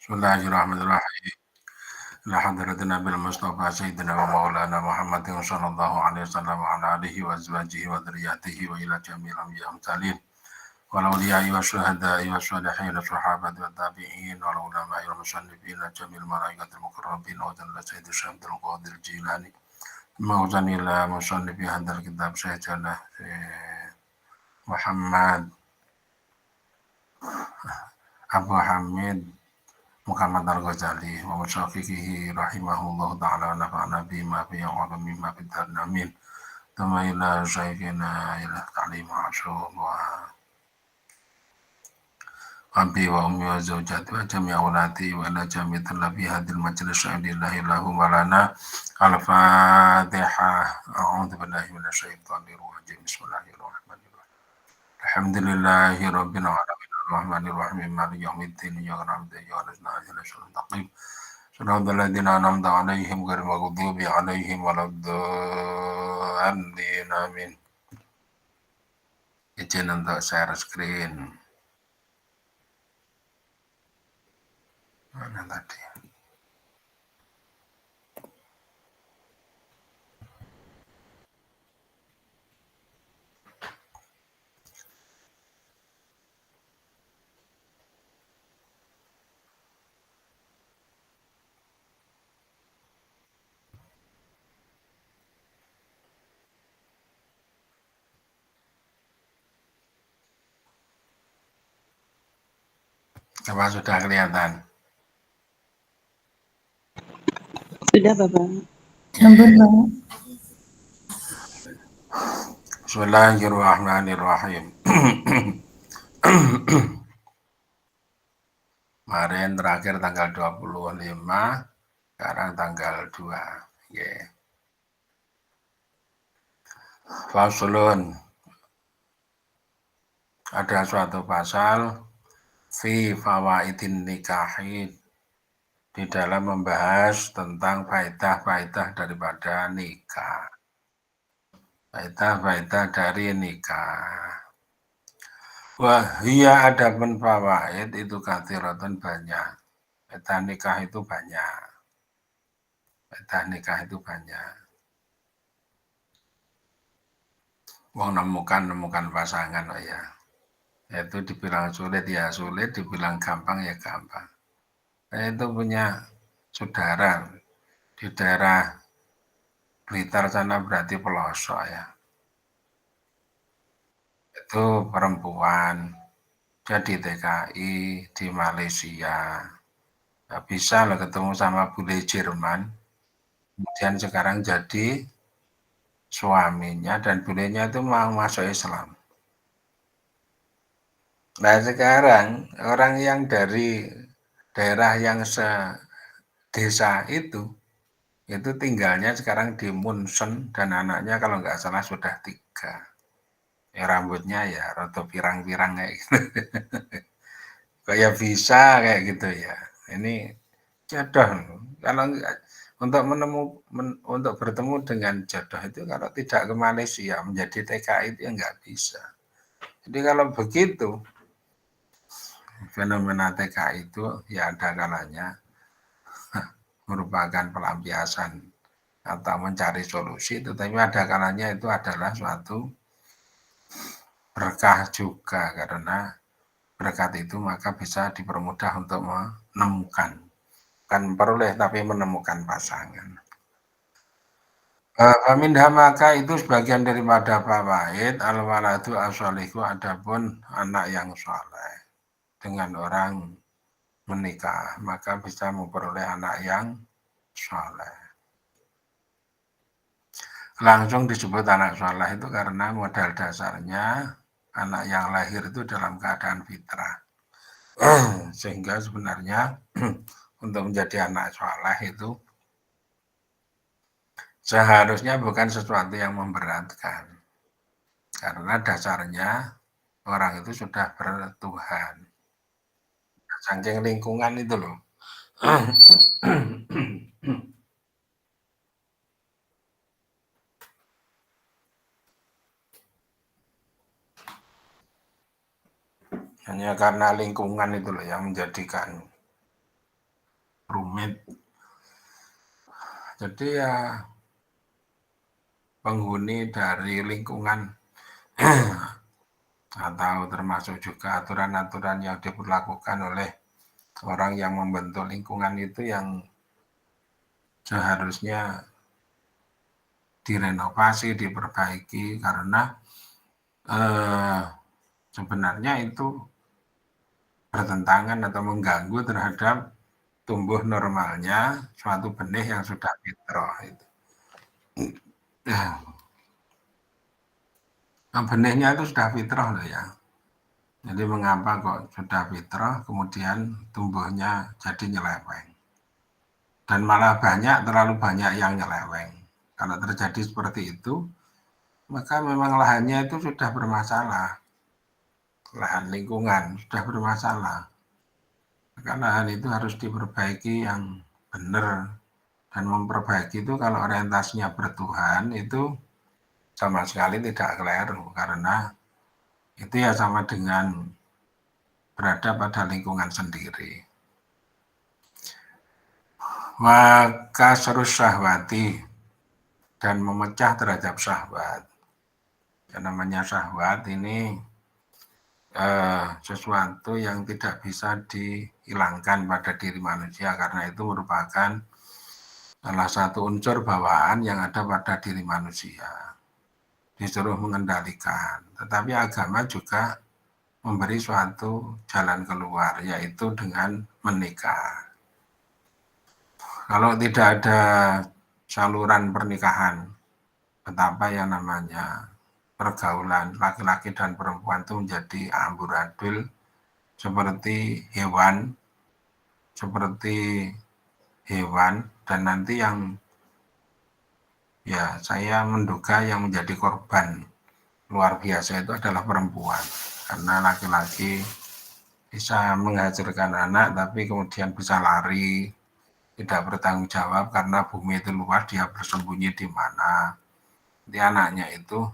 Bismillahirrahmanirrahim. Ila hadratin Nabil Mustafa Sayyidina wa Maulana Muhammadin sallallahu alaihi wasallam wa ala alihi wa azwajihi wa dzurriyyatihi wa ila jami'il anbiya'i wal mursalin wal awliya'i wa syuhada'i wa sholihin wa sahabati wa tabi'in wal ulama'i wal musannifin wa jami'il malaikatil muqarrabin wa jalla sayyidi Syabdul Qadir Jilani mawzan ila musannifi hadzal kitab Sayyidina Muhammad Abu Hamid Muhammad Al-Ghazali wa musyafiqihi rahimahullah ta'ala wa nafa'ana bima fi ya'ala mimma fi dharna amin thumma ila syaikina ila ta'lim asyur wa abi wa ummi wa zawjati wa jami'a awlati wa ila jami'a talabi hadil majlis syaidillahi lahu wa lana al-fatihah a'udhu billahi minasyaitanir rajim bismillahirrahmanirrahim alhamdulillahi rabbil alamin ar-rahmanir-rahim maliki yaumiddin iyyaka na'budu wa iyyaka nasta'in ihdinas siratal صراط الذين أنعمت عليهم غير المغضوب عليهم ولا الضالين آمين. Izin untuk share screen. Mana tadi? Apa sudah kelihatan? Sudah, Bapak. Ampun, Pak. Bismillahirrahmanirrahim. Kemarin terakhir tanggal 25, sekarang tanggal 2. Okay. Faslun. Ada suatu pasal fi fawaidin nikahi di dalam membahas tentang faedah-faedah daripada nikah. Faedah-faedah dari nikah. Wah, iya adapun fawaid itu katsiratun banyak. Faedah nikah itu banyak. Faedah nikah itu banyak. Wong nemukan pasangan oh ya. Itu dibilang sulit ya sulit, dibilang gampang ya gampang. Saya itu punya saudara di daerah Blitar sana berarti pelosok ya. Itu perempuan jadi TKI di Malaysia. Nah, bisa lah ketemu sama bule Jerman. Kemudian sekarang jadi suaminya dan bulenya itu mau masuk Islam. Nah sekarang orang yang dari daerah yang desa itu tinggalnya sekarang di Munchen dan anaknya kalau nggak salah sudah 3. Ya, rambutnya ya rada pirang-pirang kayak gitu. Kayak bisa kayak gitu ya. Ini jodoh. Kalau untuk bertemu dengan jodoh itu kalau tidak ke Malaysia menjadi TKI itu ya nggak bisa. Jadi kalau begitu fenomena TKI itu ya ada kalanya merupakan pelampiasan atau mencari solusi, tetapi ada kalanya itu adalah suatu berkah juga karena berkat itu maka bisa dipermudah untuk menemukan, bukan memperoleh tapi menemukan pasangan. Minha maka itu sebagian daripada fawaid al-waladu as-sholihu adapun anak yang soleh dengan orang menikah maka bisa memperoleh anak yang soleh. Langsung disebut anak soleh itu karena modal dasarnya anak yang lahir itu dalam keadaan fitrah. Sehingga sebenarnya untuk menjadi anak soleh itu seharusnya bukan sesuatu yang memberatkan. Karena dasarnya orang itu sudah bertuhan. Saking lingkungan itu loh. Hanya karena lingkungan itu loh yang menjadikan rumit. Jadi ya penghuni dari lingkungan atau termasuk juga aturan-aturan yang diberlakukan oleh orang yang membentuk lingkungan itu yang seharusnya direnovasi, diperbaiki karena sebenarnya itu bertentangan atau mengganggu terhadap tumbuh normalnya suatu benih yang sudah fitrah itu. Benihnya itu sudah fitrah loh ya. Jadi mengapa kok sudah fitrah kemudian tumbuhnya jadi nyeleweng. Dan malah terlalu banyak yang nyeleweng. Kalau terjadi seperti itu, maka memang lahannya itu sudah bermasalah. Lahan lingkungan sudah bermasalah. Maka lahan itu harus diperbaiki yang benar. Dan memperbaiki itu kalau orientasinya bertuhan itu sama sekali tidak keliru. Karena itu ya sama dengan berada pada lingkungan sendiri. Maka serus syahwati dan memecah terhadap syahwat. Yang namanya syahwat ini sesuatu yang tidak bisa dihilangkan pada diri manusia karena itu merupakan salah satu unsur bawaan yang ada pada diri manusia. Disuruh mengendalikan. Tetapi agama juga memberi suatu jalan keluar, yaitu dengan menikah. Kalau tidak ada saluran pernikahan, betapa yang namanya pergaulan laki-laki dan perempuan itu menjadi amburadul seperti hewan, dan nanti yang ya saya menduga yang menjadi korban luar biasa itu adalah perempuan, karena laki-laki bisa menghasilkan anak tapi kemudian bisa lari, tidak bertanggung jawab karena bumi itu luas, dia bersembunyi di mana, di anaknya itu.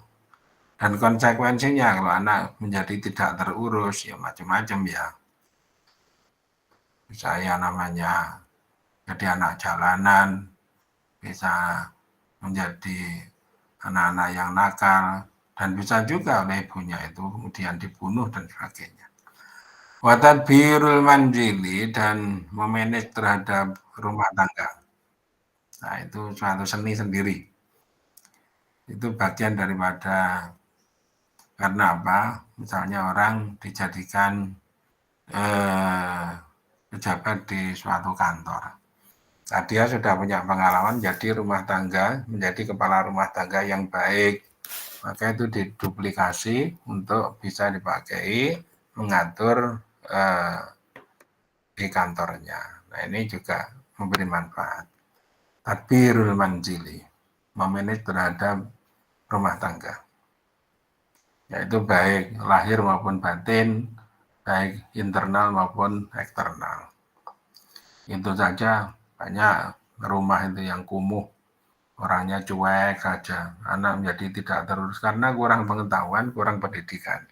Dan konsekuensinya kalau anak menjadi tidak terurus ya macam-macam ya. Saya namanya jadi anak jalanan, bisa menjadi anak-anak yang nakal, dan bisa juga oleh ibunya itu kemudian dibunuh dan sebagainya. Watadbirul manjili dan memanage terhadap rumah tangga. Nah itu suatu seni sendiri. Itu bagian daripada, karena apa? Misalnya orang dijadikan pejabat di suatu kantor. Nah, dia sudah punya pengalaman jadi rumah tangga, menjadi kepala rumah tangga yang baik. Maka itu diduplikasi untuk bisa dipakai mengatur di kantornya. Nah ini juga memberi manfaat. Tadbirul manjili, memanage terhadap rumah tangga. Yaitu baik lahir maupun batin, baik internal maupun eksternal. Itu saja banyak rumah itu yang kumuh, orangnya cuek saja, anak menjadi tidak terurus karena kurang pengetahuan, kurang pendidikan.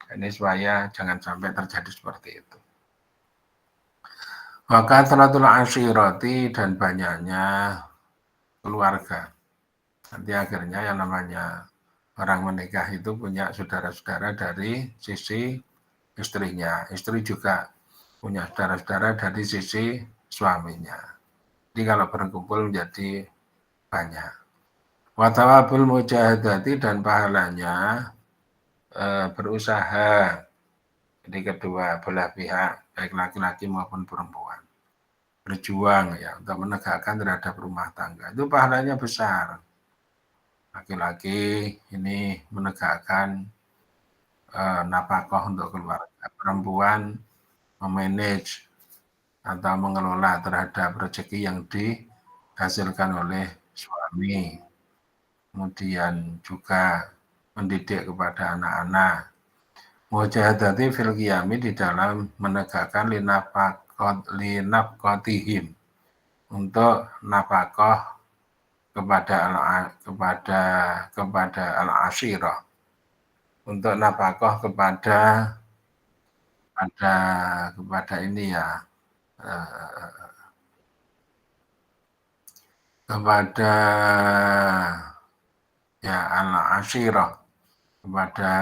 Ini supaya jangan sampai terjadi seperti itu. Maka salatul asyirati dan banyaknya keluarga. Nanti akhirnya yang namanya orang menikah itu punya saudara-saudara dari sisi istrinya. Istri juga punya saudara-saudara dari sisi suaminya. Jadi kalau berkumpul menjadi banyak. Watawabul mujahadati dan pahalanya berusaha. Jadi kedua belah pihak, baik laki-laki maupun perempuan, berjuang ya untuk menegakkan terhadap rumah tangga. Itu pahalanya besar. Laki-laki ini menegakkan nafkah untuk keluarga, perempuan memanage atau mengelola terhadap rezeki yang dihasilkan oleh suami, kemudian juga mendidik kepada anak-anak. Mujahadati fil qiyami di dalam menegakkan linafqatihim untuk nafkah kepada al-ashirah, untuk nafkah kepada ini ya, kepada ya al-ashirah, kepada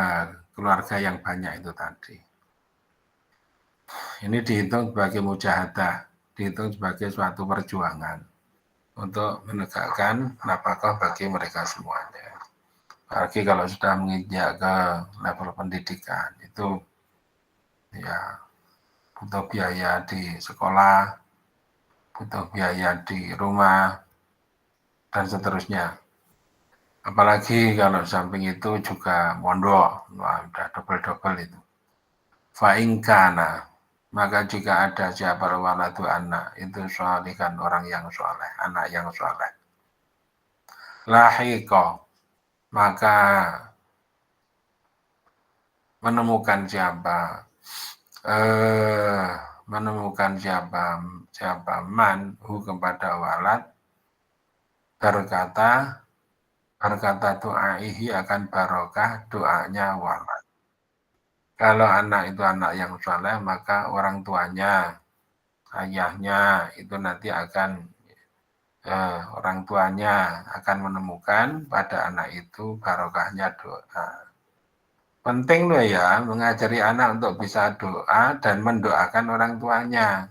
keluarga yang banyak itu tadi. Ini dihitung sebagai mujahadah, dihitung sebagai suatu perjuangan untuk menegakkan nafkah bagi mereka semuanya. Apalagi kalau sudah menginjak ke level pendidikan, itu ya butuh biaya di sekolah, butuh biaya di rumah, dan seterusnya. Apalagi kalau samping itu juga mondok, wah udah double-double itu. Fa'ingkana, maka jika ada siapa waladu anak, itu sholihan orang yang soleh, anak yang soleh. Lahiqo, maka menemukan siapa, siapa manhu kepada walad, berkata doaihi akan barokah doanya walad. Kalau anak itu anak yang soleh, maka orang tuanya, ayahnya itu nanti akan orang tuanya akan menemukan pada anak itu barokahnya doa. Penting loh ya mengajari anak untuk bisa doa dan mendoakan orang tuanya.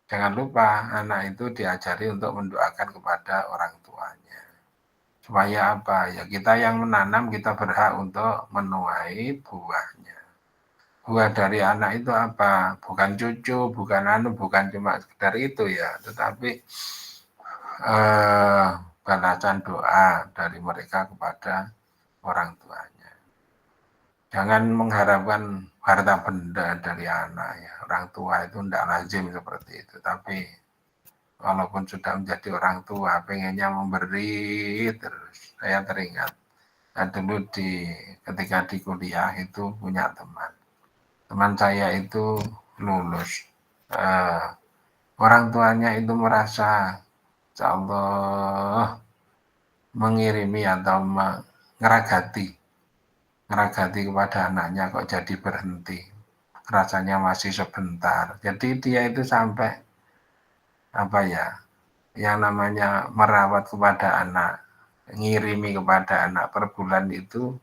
Jangan lupa anak itu diajari untuk mendoakan kepada orang tuanya. Supaya apa? Ya kita yang menanam kita berhak untuk menuai buahnya. Buah dari anak itu apa? Bukan cucu, bukan cuma sekedar itu ya, tetapi balasan doa dari mereka kepada orang tuanya. Jangan mengharapkan harta benda dari anak ya. Orang tua itu tidak lazim seperti itu. Tapi walaupun sudah menjadi orang tua, pengennya memberi terus. Saya teringat dulu ketika di kuliah itu punya teman. Teman saya itu lulus. Orang tuanya itu merasa, insya Allah, mengirimi atau ngeragati kepada anaknya kok jadi berhenti, rasanya masih sebentar. Jadi dia itu sampai apa ya, yang namanya merawat kepada anak, ngirimi kepada anak per bulan itu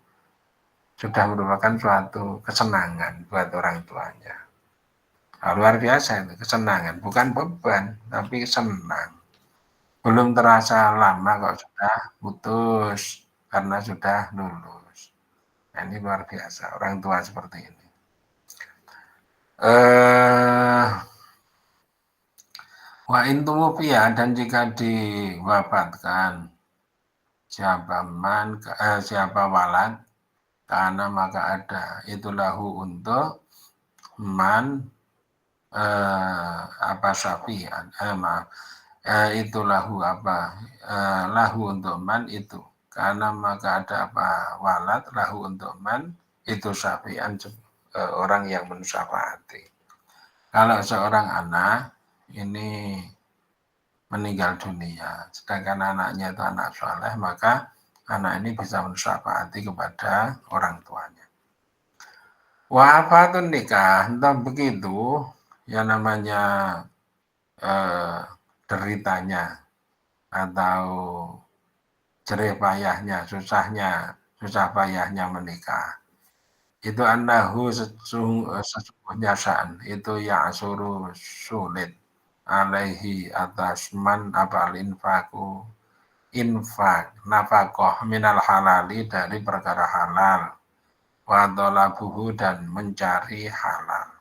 sudah merupakan suatu kesenangan buat orang tuanya. Luar biasa itu kesenangan, bukan beban tapi senang. Belum terasa lama kok sudah putus karena sudah lulus. Nah, ini luar biasa orang tua seperti ini. Wa intuwufiya, dan jika diwafatkan siapa walad, karena maka ada itu lahu untuk man syafi'an, itu lahu lahu untuk man itu, karena maka ada walad lahu untuk man itu syafi'an, orang yang mensyafaati. Kalau seorang anak ini meninggal dunia, sedangkan anaknya itu anak soleh, maka anak ini bisa mensyafaati kepada orang tuanya. Wafatun nikah, entah begitu, yang namanya deritanya atau jerih payahnya, susah payahnya menikah. Itu annahu sesungguhnya sya'an, itu ya suruh sulit alaihi atas man abal infak nafkah minal halali dari perkara halal wa dhalabuhu dan mencari halal.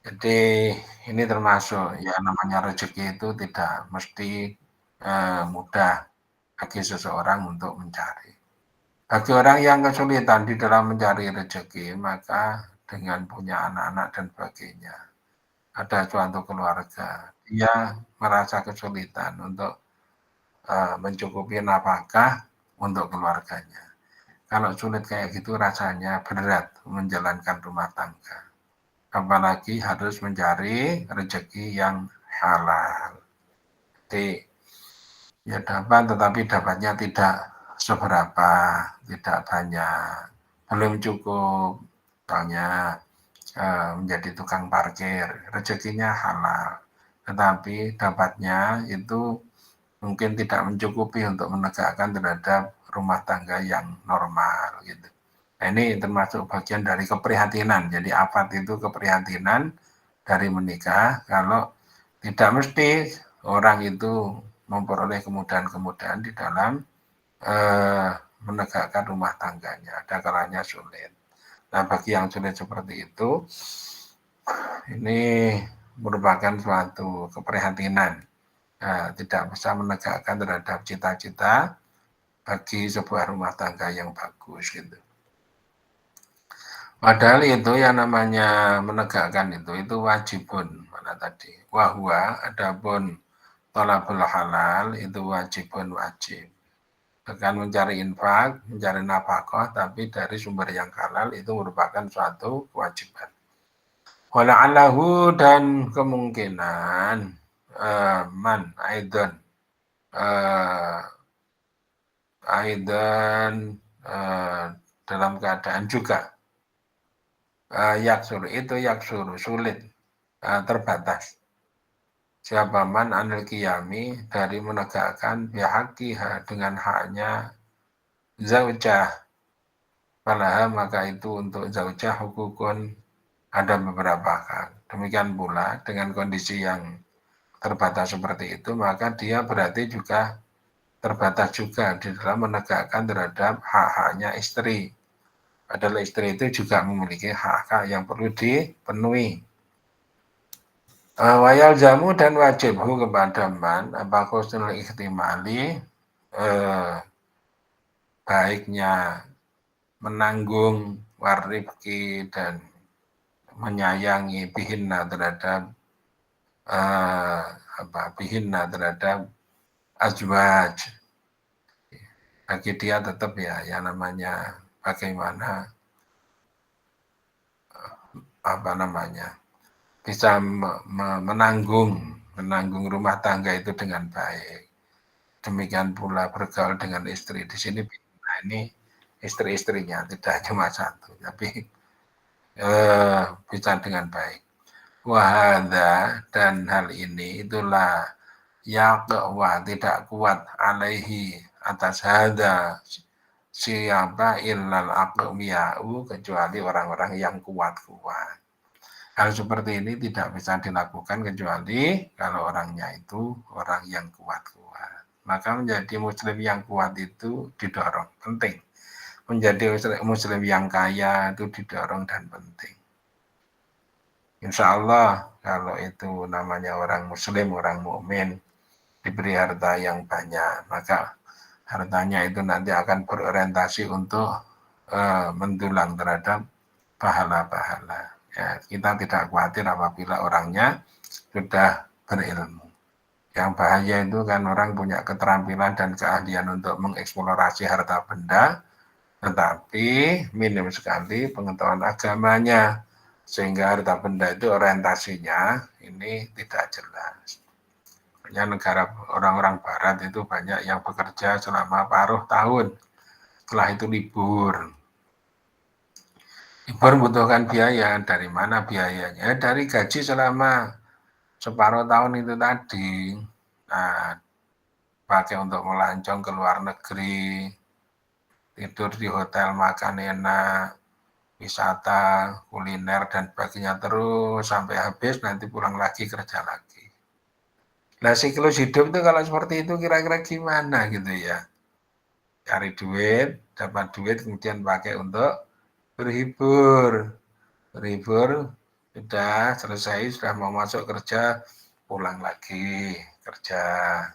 Jadi ini termasuk ya namanya rezeki itu tidak mesti mudah bagi seseorang untuk mencari. Bagi orang yang kesulitan di dalam mencari rezeki, maka dengan punya anak-anak dan sebagainya, ada suatu keluarga, dia merasa kesulitan untuk mencukupi nafkah untuk keluarganya. Kalau sulit kayak gitu rasanya berat menjalankan rumah tangga. Apalagi harus mencari rezeki yang halal. Jadi ya dapat, tetapi dapatnya tidak seberapa, tidak banyak, belum cukup. Misalnya menjadi tukang parkir, rezekinya halal, tetapi dapatnya itu mungkin tidak mencukupi untuk menegakkan terhadap rumah tangga yang normal gitu. Nah, ini termasuk bagian dari keprihatinan. Jadi afat itu keprihatinan dari menikah. Kalau tidak mesti orang itu memperoleh kemudahan-kemudahan di dalam menegakkan rumah tangganya. Ada kalanya sulit. Nah, bagi yang sulit seperti itu, ini merupakan suatu keprihatinan. Tidak bisa menegakkan terhadap cita-cita bagi sebuah rumah tangga yang bagus gitu. Padahal itu yang namanya menegakkan itu wajibun mana tadi. Wahwa adapun thalabul halal itu wajibun wajib. Dengan mencari infak, mencari nafkah tapi dari sumber yang halal itu merupakan suatu kewajiban. Wala'allahu dan kemungkinan man aidan dalam keadaan juga yaksur itu yaksur sulit terbatas siapa man anil qiyami dari menegakkan bihaqiha dengan haknya zaujah falaha maka itu untuk zaujah hukukun ada beberapa hak. Demikian pula dengan kondisi yang terbatas seperti itu maka dia berarti juga terbatas juga di dalam menegakkan terhadap hak-haknya istri. Padahal istri itu juga memiliki hak-hak yang perlu dipenuhi. Wayal jamu dan wajibhu kepada man apa khusnul ihtimali baiknya menanggung warifki dan menyayangi bihinna terhadap bihinna terhadap azwaj. Bagi dia tetap ya yang namanya bagaimana bisa menanggung rumah tangga itu dengan baik. Demikian pula bergaul dengan istri. Di sini nah ini istri-istrinya tidak cuma satu, tapi bisa dengan baik. Wahada dan hal ini itulah yaqwa tidak kuat alaihi atas hada siapa illal aqwiya'u kecuali orang-orang yang kuat-kuat. Hal seperti ini tidak bisa dilakukan kecuali kalau orangnya itu orang yang kuat-kuat. Maka menjadi muslim yang kuat itu didorong, penting. Menjadi muslim yang kaya itu didorong dan penting. Insya Allah kalau itu namanya orang muslim, orang mukmin diberi harta yang banyak, maka hartanya itu nanti akan berorientasi untuk mendulang terhadap pahala-pahala. Ya, kita tidak khawatir apabila orangnya sudah berilmu. Yang bahaya itu kan orang punya keterampilan dan keahlian untuk mengeksplorasi harta benda, tetapi minim sekali pengetahuan agamanya. Sehingga harta benda itu orientasinya ini tidak jelas. Hanya negara orang-orang barat itu banyak yang bekerja selama paruh tahun. Setelah itu libur. Libur membutuhkan biaya. Dari mana biayanya? Dari gaji selama separuh tahun itu tadi. Nah, pakai untuk melancong ke luar negeri, tidur di hotel, makan enak, wisata, kuliner, dan sebagainya terus sampai habis, nanti pulang lagi kerja lagi. Nah, siklus hidup itu kalau seperti itu kira-kira gimana gitu ya? Cari duit, dapat duit, kemudian pakai untuk berhibur. Berhibur, sudah selesai, sudah mau masuk kerja, pulang lagi kerja,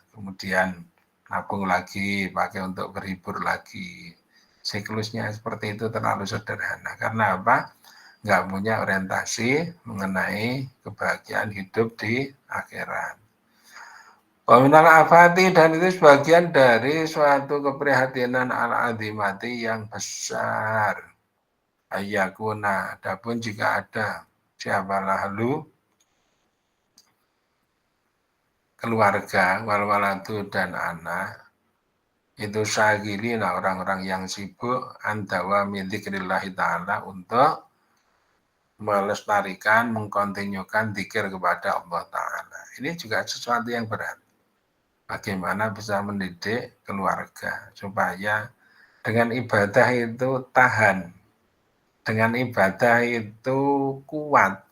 kemudian nabung lagi, pakai untuk berhibur lagi. Siklusnya seperti itu terlalu sederhana. Karena apa? Nggak punya orientasi mengenai kebahagiaan hidup di akhirat. Peminal afati dan itu sebagian dari suatu keprihatinan al-azimati yang besar. Ayakuna, adapun jika ada siapa lalu keluarga, wal-waladu dan anak, itu syagilina orang-orang yang sibuk andawa midzikrillahi ta'ala untuk melestarikan, mengkontinyukan zikir kepada Allah Ta'ala. Ini juga sesuatu yang berat. bagaimana bisa mendidik keluarga supaya dengan ibadah itu tahan, dengan ibadah itu kuat.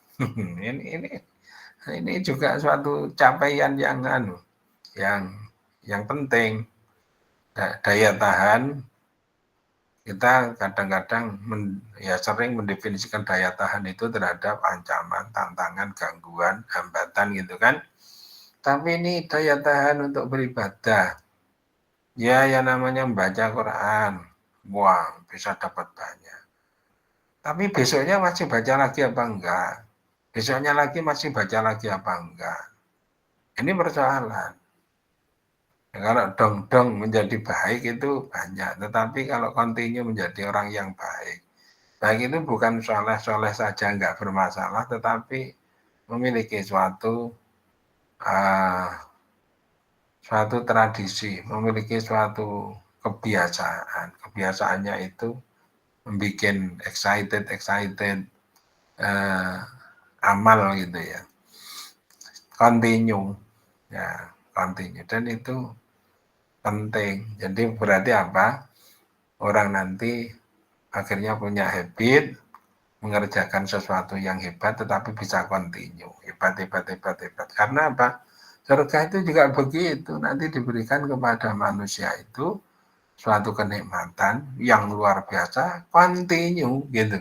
ini juga suatu capaian yang yang penting. Daya tahan kita kadang-kadang sering mendefinisikan daya tahan itu terhadap ancaman, tantangan, gangguan, hambatan gitu kan. Tapi ini daya tahan untuk beribadah. Ya, yang namanya membaca Quran. Wah, bisa dapat banyak. Tapi besoknya masih baca lagi apa enggak? Besoknya lagi masih baca lagi apa enggak? Ini persoalan. Kalau dong-dong menjadi baik itu banyak, tetapi kalau continue menjadi orang yang baik. Baik itu bukan soleh-soleh saja enggak bermasalah, tetapi memiliki suatu tradisi, memiliki suatu kebiasaan. Kebiasaannya itu membuat excited amal gitu ya. Continue. Ya, continue. Dan itu penting. Jadi berarti apa? Orang nanti akhirnya punya habit mengerjakan sesuatu yang hebat tetapi bisa continue. Hebat. Karena apa? Surga itu juga begitu. Nanti diberikan kepada manusia itu suatu kenikmatan yang luar biasa, continue gitu.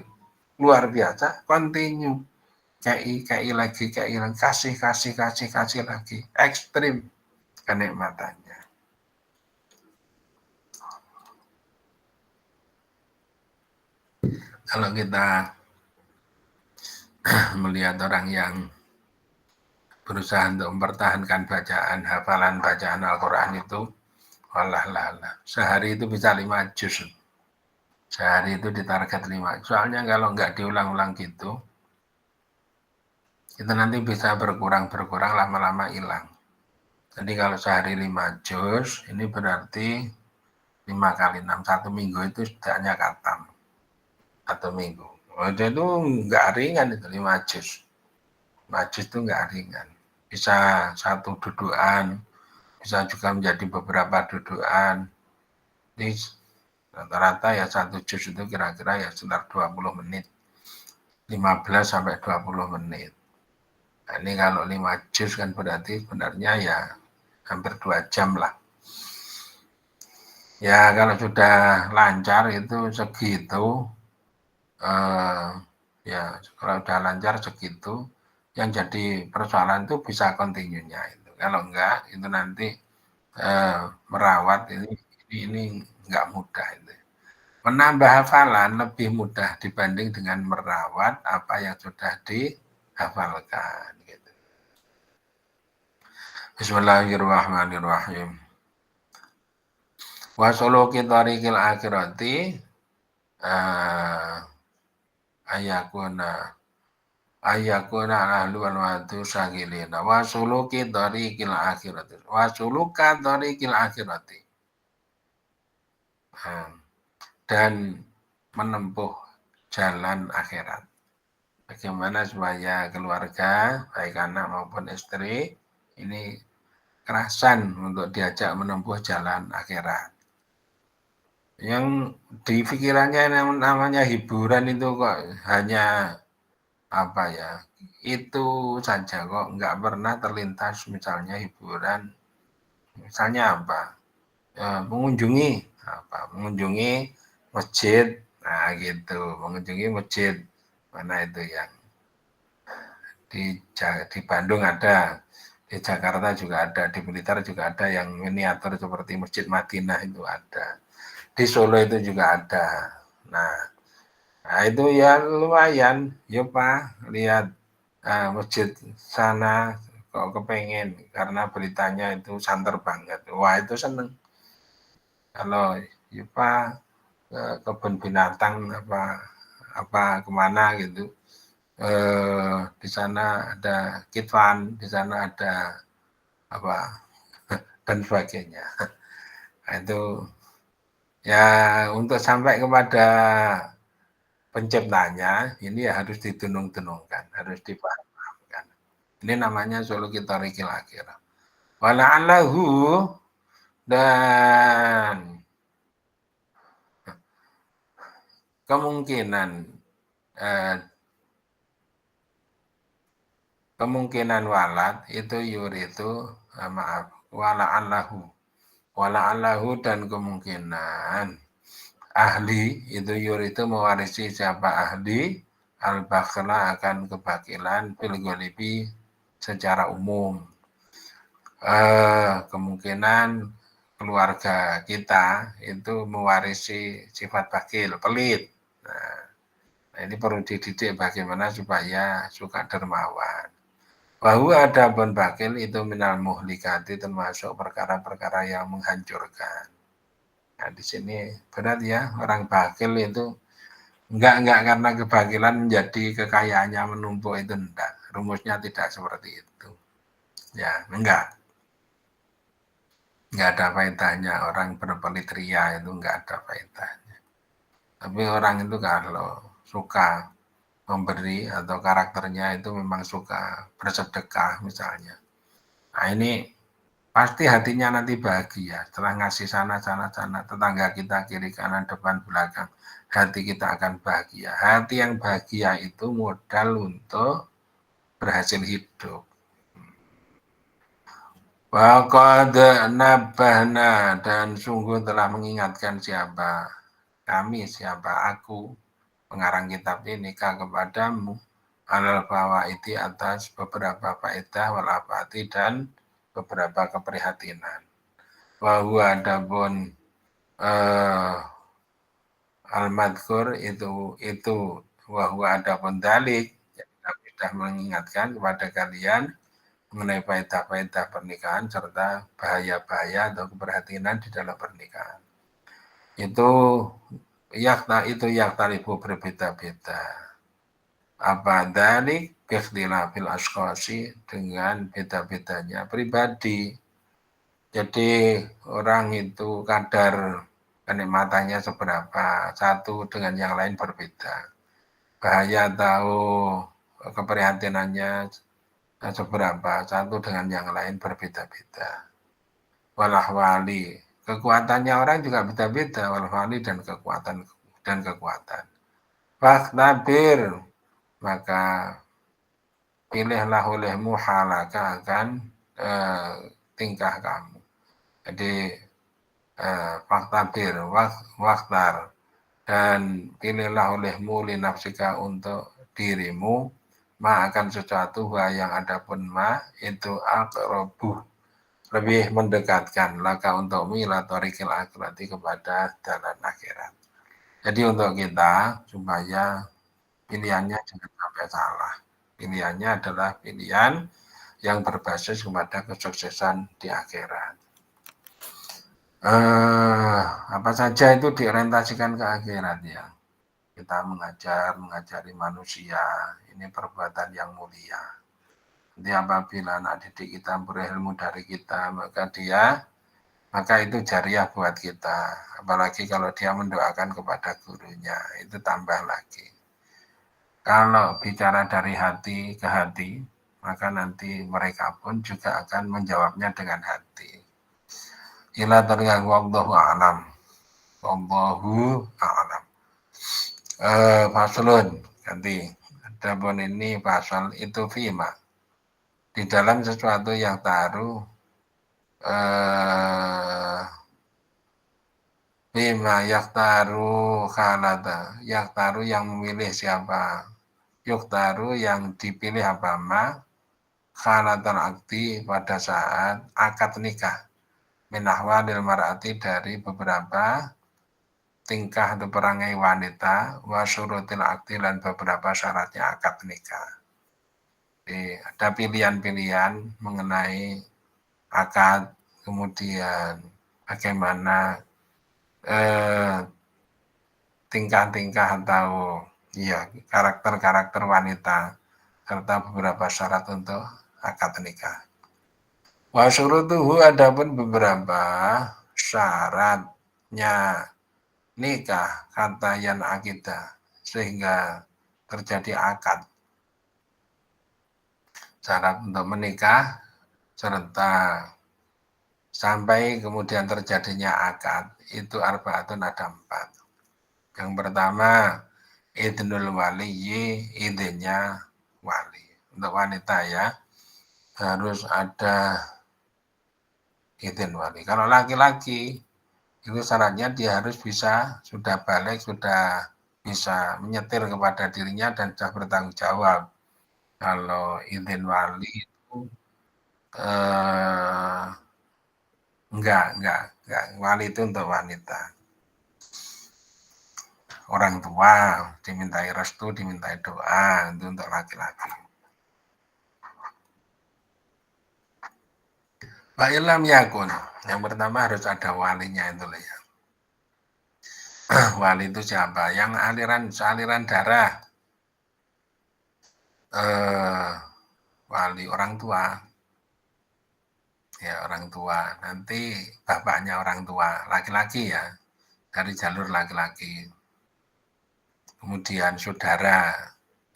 Luar biasa, continue. KI lagi, kasih lagi. Ekstrim kenikmatannya. Kalau kita melihat orang yang berusaha untuk mempertahankan hafalan bacaan Al-Quran itu, walah, sehari itu bisa 5 juz. Sehari itu ditarget 5. Soalnya kalau nggak diulang-ulang gitu, itu nanti bisa berkurang, lama-lama hilang. Jadi kalau sehari 5 juz, ini berarti 5 kali 6, 1 minggu itu setidaknya khatam. 1 minggu. Itu nggak ringan itu 5 juz. 5 juz itu nggak ringan. Bisa satu dudukan, bisa juga menjadi beberapa dudukan. Jadi rata-rata ya 1 juz itu kira-kira ya sekitar 20 menit. 15 sampai 20 menit. Nah, ini kalau 5 juz kan berarti sebenarnya ya hampir 2 jam lah. Ya kalau sudah lancar itu segitu, ya kalau sudah lancar segitu, yang jadi persoalan itu bisa continue-nya itu. Kalau enggak itu nanti merawat ini enggak mudah itu. Menambah hafalan lebih mudah dibanding dengan merawat apa yang sudah dihafalkan gitu. Bismillahirrahmanirrahim. Wa suluki tariqil akhirati ayakuna ahlu wal wadu sagilina wa suluki tariqil akhirati wa suluka tariqil akhirati dan menempuh jalan akhirat. Bagaimana supaya keluarga baik anak maupun istri ini kerasan untuk diajak menempuh jalan akhirat. Yang di pikirannya namanya hiburan itu kok hanya apa ya, itu saja kok nggak pernah terlintas misalnya hiburan, misalnya apa, mengunjungi masjid, nah gitu, mengunjungi masjid, mana itu yang di Bandung ada, di Jakarta juga ada, di Blitar juga ada yang miniatur seperti Masjid Madinah itu ada. Di Solo itu juga ada. Nah itu ya lumayan, ya Pak, lihat masjid sana kok kepengen karena beritanya itu santer banget. Wah itu seneng. Kalau ya Pak ke kebun binatang apa kemana gitu. Di sana ada kitvan, di sana ada apa dan sebagainya. Nah, itu ya untuk sampai kepada penciptanya ini ya harus ditunung-tunungkan, harus dipahamkan. Ini namanya suluki tariqil akhirah. Wala'allahu dan kemungkinan kemungkinan walad itu maaf, wala'allahu dan kemungkinan ahli itu itu mewarisi siapa ahli al-bakhla akan kebakilan fil ghalibi secara umum. Kemungkinan keluarga kita itu mewarisi sifat bakil, pelit. Nah, ini perlu dididik bagaimana supaya suka dermawan. Bahwa adapun bakil itu minal muhlikati termasuk perkara-perkara yang menghancurkan. Nah, di sini berat ya, orang bakil itu enggak karena kebakilan menjadi kekayaannya menumpuk, itu enggak. Rumusnya tidak seperti itu. Ya, enggak ada faedahnya orang berpelit ria, itu enggak ada faedahnya. Tapi orang itu kalau suka memberi atau karakternya itu memang suka bersedekah misalnya, nah ini pasti hatinya nanti bahagia setelah ngasih sana, tetangga kita kiri kanan depan belakang, hati kita akan bahagia. Hati yang bahagia itu modal untuk berhasil hidup. Waqad nabahna dan sungguh telah mengingatkan siapa? Kami, siapa? Aku, pengarang kitab ini, kepadamu alal fawaidi atas beberapa faedah wal afati dan beberapa keprihatinan. Bahwa adapun al-madkur itu bahwa adapun dalik, kami sudah mengingatkan kepada kalian mengenai faedah-faedah pernikahan serta bahaya-bahaya atau keprihatinan di dalam pernikahan. Itu yaktalifu berbeda-beda. Apa dalik biikhtilafil asqasi, dengan beda-bedanya pribadi. Jadi orang itu kadar kenikmatannya seberapa, satu dengan yang lain berbeda. Bahaya atau keprihatinannya seberapa, satu dengan yang lain berbeda-beda. Walahwali, kekuatannya orang juga beda-beda, walahwali dan kekuatan. Faktabir, maka pilihlah olehmu halaka akan tingkah kamu. Jadi faktabir, waktar, dan pilihlah olehmu linafsika untuk dirimu ma akan sesuatu yang adapun ma itu aqrabuh, lebih mendekatkan laka untukmu ila thariqil akhirati, kepada jalan akhirat. Jadi untuk kita supaya pilihannya jangan sampai salah. Pilihannya adalah pilihan yang berbasis kepada kesuksesan di akhirat. Apa saja itu diorientasikan ke akhirat ya. Kita mengajari manusia, ini perbuatan yang mulia. Nanti apabila anak didik kita berilmu dari kita, maka itu jariah buat kita. Apalagi kalau dia mendoakan kepada gurunya, itu tambah lagi. Kalau bicara dari hati ke hati, maka nanti mereka pun juga akan menjawabnya dengan hati. Ila tariqah wallahu a'lam. Wallahu a'lam. Faslun, ganti. Adapun ini pasal itu fima, di dalam sesuatu yang taruh bima yaktaru khalata, yaktaru yang memilih siapa, yuktaru yang dipilih apa ma khalatal akdi pada saat akad nikah, minahwadil mar'ati dari beberapa tingkah atau perangai wanita, wasyurutil akdi dan beberapa syaratnya akad nikah. Jadi ada pilihan-pilihan mengenai akad, kemudian bagaimana tingkah-tingkah atau ya karakter-karakter wanita serta beberapa syarat untuk akad nikah. Wa syurutuhu, adapun beberapa syaratnya nikah, kata yan akidah, sehingga terjadi akad. Syarat untuk menikah serta sampai kemudian terjadinya akad, itu arbaatun ada 4. Yang pertama, idnul waliyi, idinnya wali. Untuk wanita ya, harus ada izin wali. Kalau laki-laki, itu syaratnya dia harus sudah balik, sudah bisa menyetir kepada dirinya dan sudah bertanggung jawab. Kalau izin wali itu enggak. Wali itu untuk wanita. Orang tua dimintai restu, dimintai doa, itu untuk laki-laki. Pak Ilham yakun, yang pertama harus ada walinya itu ya. Wali itu siapa? Yang aliran darah. Wali orang tua. Ya, orang tua. Nanti bapaknya orang tua, laki-laki ya. Dari jalur laki-laki. Kemudian saudara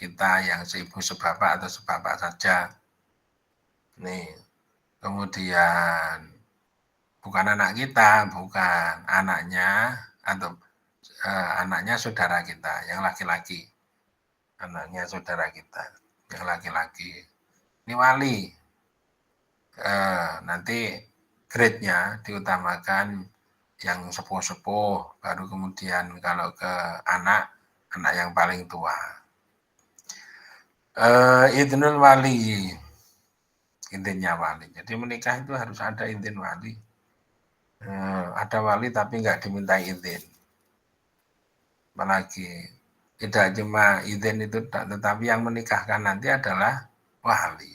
kita yang seibu sebapak atau sebapak saja. Nih. Kemudian bukan anak kita, bukan anaknya atau anaknya saudara kita yang laki-laki. Anaknya saudara kita yang laki-laki. Ini wali. Nanti grade-nya diutamakan yang sepuh-sepuh, baru kemudian kalau ke anak yang paling tua. Idnul wali, intinya wali. Jadi menikah itu harus ada izin wali. Ada wali tapi nggak dimintai izin. Apalagi tidak cuma izin itu, tetapi yang menikahkan nanti adalah wali.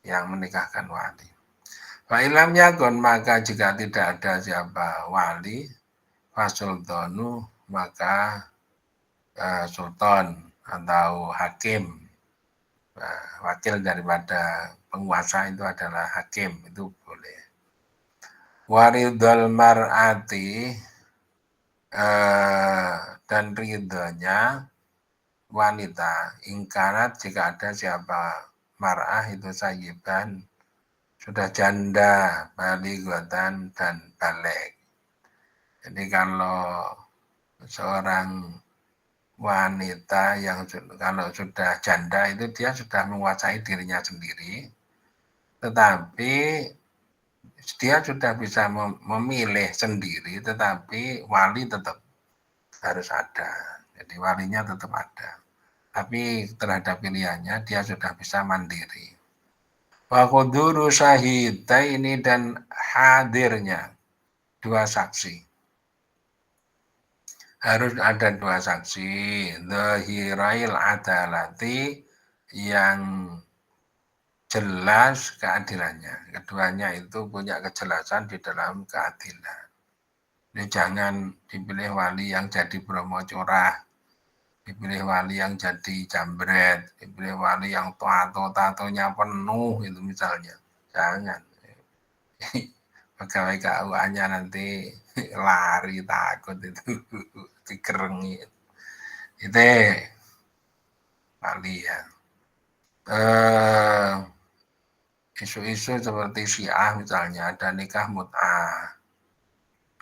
Yang menikahkan wali. Fa'ilam yakun, maka jika tidak ada siapa wali, fasultanu, maka sultan atau hakim, wakil daripada penguasa itu adalah hakim, itu boleh. Waridul mar'ati, dan ridhonya wanita, ingkarat jika ada siapa mar'ah itu sayyiban, sudah janda, baligatan dan balik. Jadi kalau seorang wanita yang kalau sudah janda itu dia sudah menguasai dirinya sendiri, tetapi dia sudah bisa memilih sendiri, tetapi wali tetap harus ada. Jadi walinya tetap ada. Tapi terhadap pilihannya dia sudah bisa mandiri. Wa quduru syahidaini, dan hadirnya 2 saksi. Harus ada 2 saksi. Dhahirail adalati, yang jelas keadilannya. Keduanya itu punya kejelasan di dalam keadilan. Ini jangan dipilih wali yang jadi Bromo curah, dipilih wali yang jadi jambret, dipilih wali yang tatonya penuh itu misalnya. Jangan. Pegawai KUA-nya nanti lari takut itu dikerengi. Itu wali ya. Isu-isu seperti Syiah misalnya ada nikah mut'ah,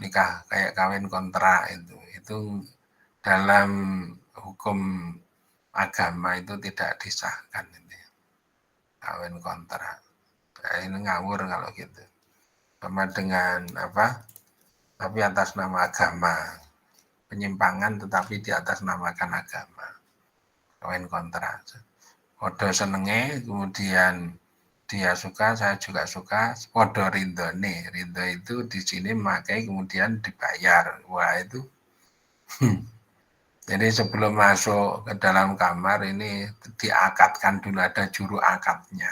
nikah kayak kawin kontrak, itu dalam hukum agama itu tidak disahkan, itu kawin kontrak. Nah, ini ngawur kalau gitu. Sama dengan tapi atas nama agama, penyimpangan tetapi di atas namakan agama, kawin kontrak. Podo senenge, kemudian dia suka, saya juga suka, podo ridho nih. Ridho itu di sini memakai kemudian dibayar. Wah itu jadi sebelum masuk ke dalam kamar ini diakadkan dulu, ada juru akadnya.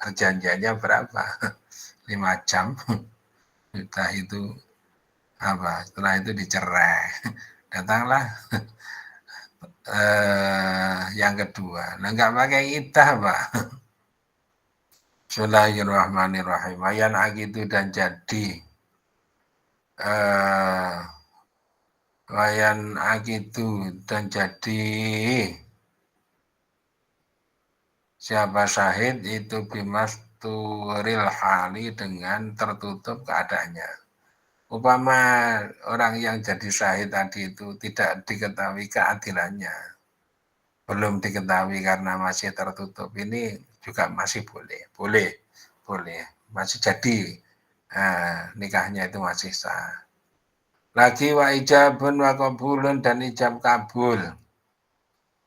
Perjanjiannya berapa? 5 jam. Sudah itu setelah itu dicerai. Datanglah yang kedua. Nah, nggak pakai iddah, Pak. Bismillahirrahmanirrahim. Wayan agitu, dan jadi wayan agitu, dan jadi siapa syahid itu bimas masaturil hali dengan tertutup keadaannya. Umpama orang yang jadi syahid tadi itu tidak diketahui keadilannya, belum diketahui karena masih tertutup, ini juga masih boleh, masih jadi nikahnya itu masih sah. Lagi wa ijabun wa qabulun dan ijab kabul.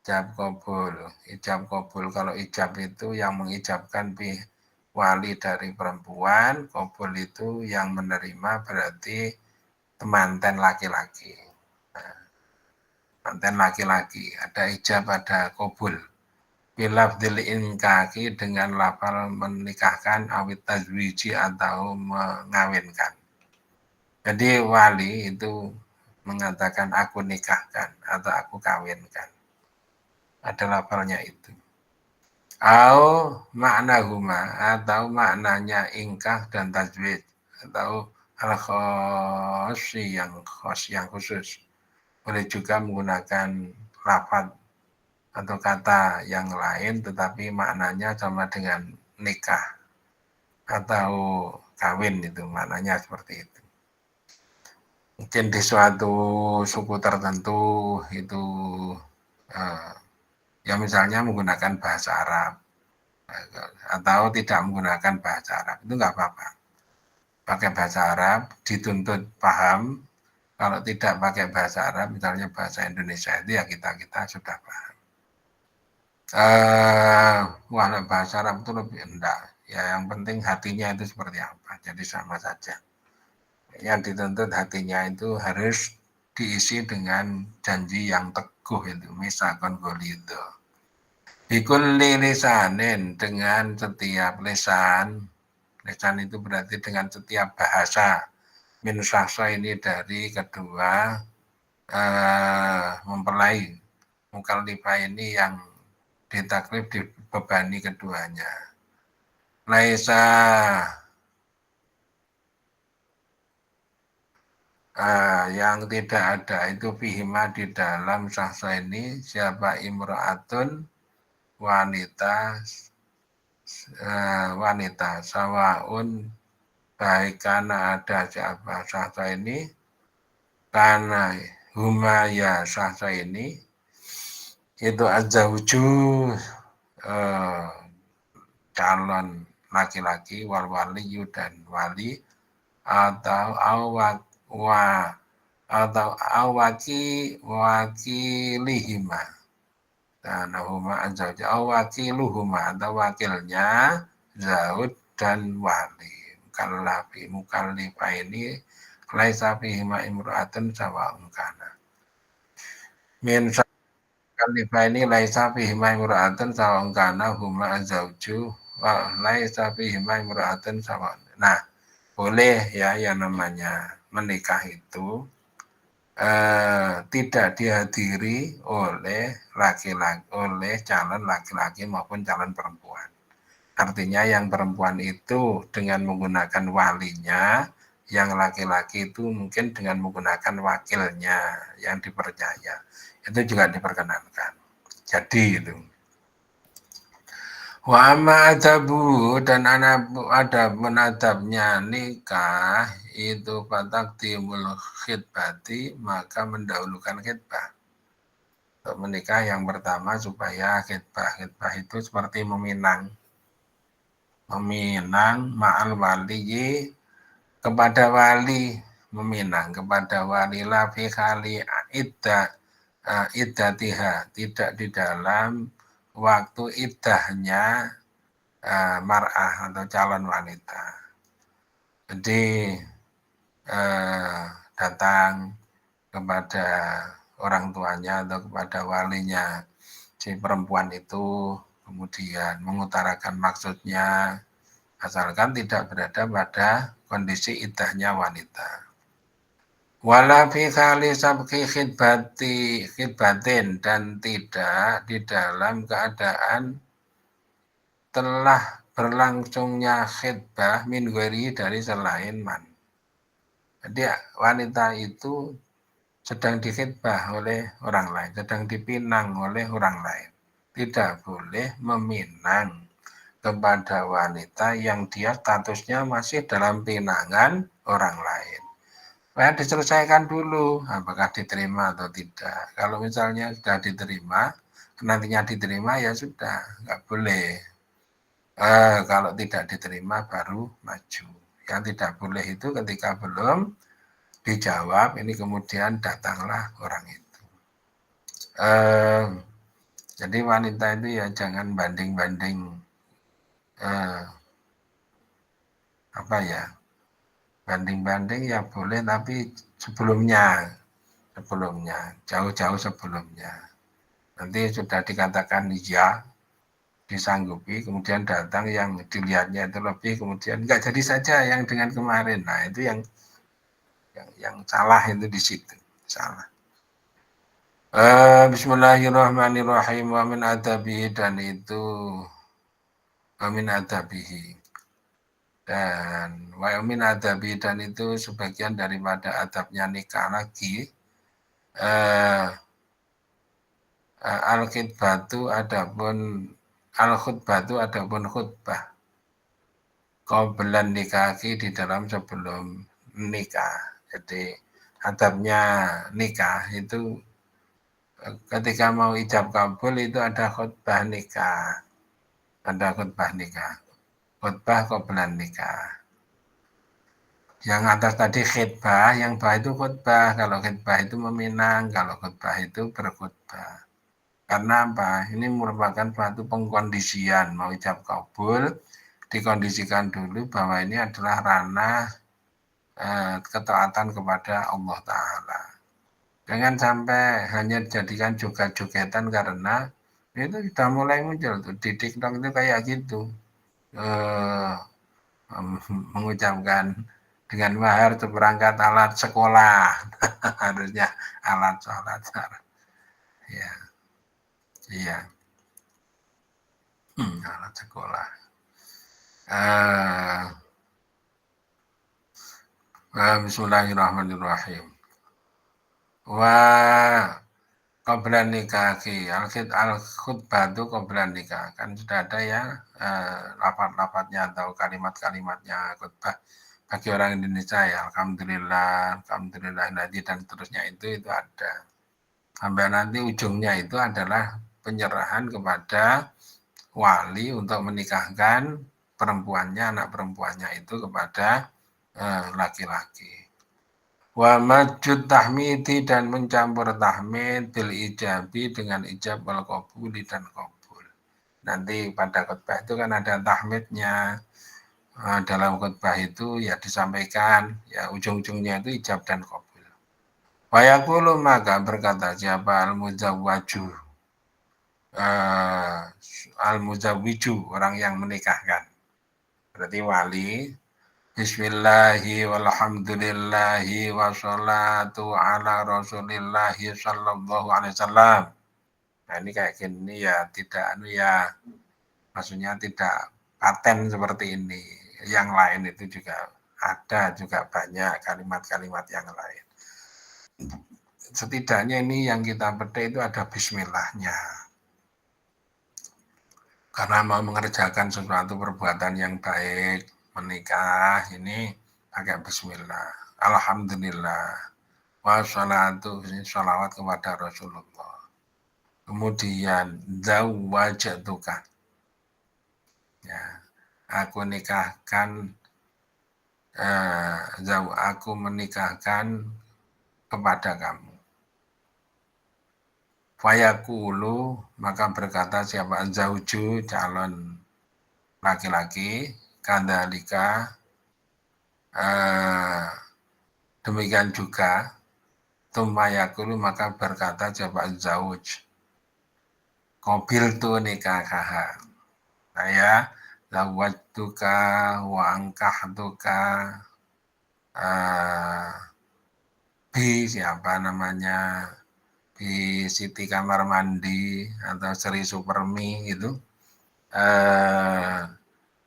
Ijab kabul. Kalau ijab itu yang mengijabkan wali dari perempuan, kabul itu yang menerima berarti temanten laki-laki. Temanten laki-laki, ada ijab, ada kabul. Bilafdil inkaki dengan lafal menikahkan awit tazwiji atau mengawinkan. Jadi wali itu mengatakan aku nikahkan atau aku kawinkan. Ada lafalnya itu. Au makna huma atau maknanya ingkah dan tajwid atau al-khosi yang khusus. Boleh juga menggunakan lafaz atau kata yang lain tetapi maknanya sama dengan nikah atau kawin, itu maknanya seperti itu. Mungkin di suatu suku tertentu itu ya misalnya menggunakan bahasa Arab atau tidak menggunakan bahasa Arab, itu nggak apa-apa. Pakai bahasa Arab dituntut paham, kalau tidak pakai bahasa Arab misalnya bahasa Indonesia itu ya kita sudah paham. Bahasa Arab itu lebih enggak ya, yang penting hatinya itu seperti apa, jadi sama saja. Yang dituntut hatinya itu harus diisi dengan janji yang teguh, itu misakon golido. Bikulli lisanin, dengan setiap lisan. Lisan itu berarti dengan setiap bahasa. Min syahsa ini dari kedua mempelai. Mukallifah ini yang ditaklif, dibebani keduanya. Laisa yang tidak ada itu fihima di dalam syahsa ini siapa imra'atun wanita sawaun, baik karena ada siapa syahsa ini, karena huma ya syahsa ini itu azawju calon laki-laki wal waliyu dan wali atau wakilihima. Nah, huma azawju wakiluhuma atau wakilnya zaud dan wali. Mukallifah ini laisa fihima imra'atun sawa'un kana. Min mukallifah ini laisa fihima imra'atun sawa'un kana huma azawju wa laisa fihima imra'atun sawa'un. Nah, boleh ya yang namanya menikah itu tidak dihadiri oleh laki-laki, oleh calon laki-laki maupun calon perempuan. Artinya yang perempuan itu dengan menggunakan walinya, yang laki-laki itu mungkin dengan menggunakan wakilnya yang dipercaya. Itu juga diperkenankan. Jadi itu. Wa amma adabu, dan ada menadabnya nikah itu fatakdimul khidbati, maka mendahulukan khidbah. Untuk menikah yang pertama supaya khidbah itu seperti meminang ma'al wali, kepada wali, meminang kepada wali la fi khali iddatiha, tidak di dalam waktu iddahnya mar'ah atau calon wanita. Jadi datang kepada orang tuanya atau kepada walinya si perempuan itu, kemudian mengutarakan maksudnya, asalkan tidak berada pada kondisi iddahnya wanita. Wala fi khali sabqi khidbatin, dan tidak di dalam keadaan telah berlangsungnya khidbah min ghairi, dari selain man. Jadi wanita itu sedang dikhidbah oleh orang lain, sedang dipinang oleh orang lain. Tidak boleh meminang kepada wanita yang dia statusnya masih dalam pinangan orang lain. Diselesaikan dulu apakah diterima atau tidak. Kalau misalnya sudah diterima, nantinya diterima ya sudah, nggak boleh. Kalau tidak diterima baru maju. Yang tidak boleh itu ketika belum dijawab, ini kemudian datanglah orang itu. Jadi wanita itu ya jangan banding-banding banding-banding ya boleh, tapi sebelumnya jauh-jauh sebelumnya. Nanti sudah dikatakan iya, disanggupi, kemudian datang yang dilihatnya itu lebih, kemudian nggak jadi saja yang dengan kemarin. Nah itu yang salah, itu di situ salah. Bismillahirrahmanirrahim. Wa min adabihi, dan itu wa min adabihi, dan wa min adabihi, dan itu sebagian daripada adabnya nikah lagi. Al-khutbatu adapun khutbah qablan nikahi, di dalam sebelum nikah. Jadi adabnya nikah itu ketika mau ijab kabul itu ada khutbah nikah. Khutbah qablan nikah. Yang atas tadi khutbah, yang bawah itu khutbah. Kalau khutbah itu meminang, kalau khutbah itu berkhutbah. Karena apa? Ini merupakan suatu pengkondisian. Mau ijab kabul, dikondisikan dulu bahwa ini adalah ranah ketaatan kepada Allah Ta'ala. Jangan sampai hanya dijadikan joget-jogetan, karena itu sudah mulai muncul tuh di TikTok itu kayak gitu. Mengucapkan dengan mahar seperangkat alat sekolah. Harusnya alat sholat. Ya. Iya. Alat sekolah. Bismillahirrahmanirrahim. Wa qablan nikahi, al-khutbah itu qablan nikah. Kan sudah ada ya lafaz-lafaznya atau kalimat-kalimatnya khutbah bagi orang Indonesia ya. Alhamdulillah nanti dan seterusnya itu ada. Sampai nanti ujungnya itu adalah penyerahan kepada wali untuk menikahkan perempuannya, anak perempuannya itu kepada laki-laki. Wa majud tahmidi, dan mencampur tahmid bil ijabi, dengan ijab wal qabuli, dan qabul. Nanti pada khutbah itu kan ada tahmidnya. Dalam khutbah itu ya disampaikan ya ujung-ujungnya itu ijab dan qabul. Wa yaqulu, maka berkata siapa al-muzawwiju, orang yang menikahkan, berarti wali. Bismillahi walhamdulillahi wassalatu ala rasulillahi sallallahu alaihi wasallam. Nah ini kayak gini ya, tidak maksudnya tidak paten seperti ini. Yang lain itu juga ada, juga banyak kalimat-kalimat yang lain. Setidaknya ini yang kita petik itu ada bismillahnya. Karena mau mengerjakan sesuatu perbuatan yang baik, menikah, ini pakai bismillah. Alhamdulillah. Wassalatu, sholawat kepada Rasulullah. Kemudian zawwajtuka. Ya, aku menikahkan kepada kamu. Fayaqulu, maka berkata siapa zauju, calon laki-laki, kadzalika, demikian juga, tumayaqulu, maka berkata siapa zauj, qabiltu nikahaha, saya zawwajtuka wa ankahtuka, bi siapa namanya, di Siti Kamar Mandi atau Sri Supermi itu,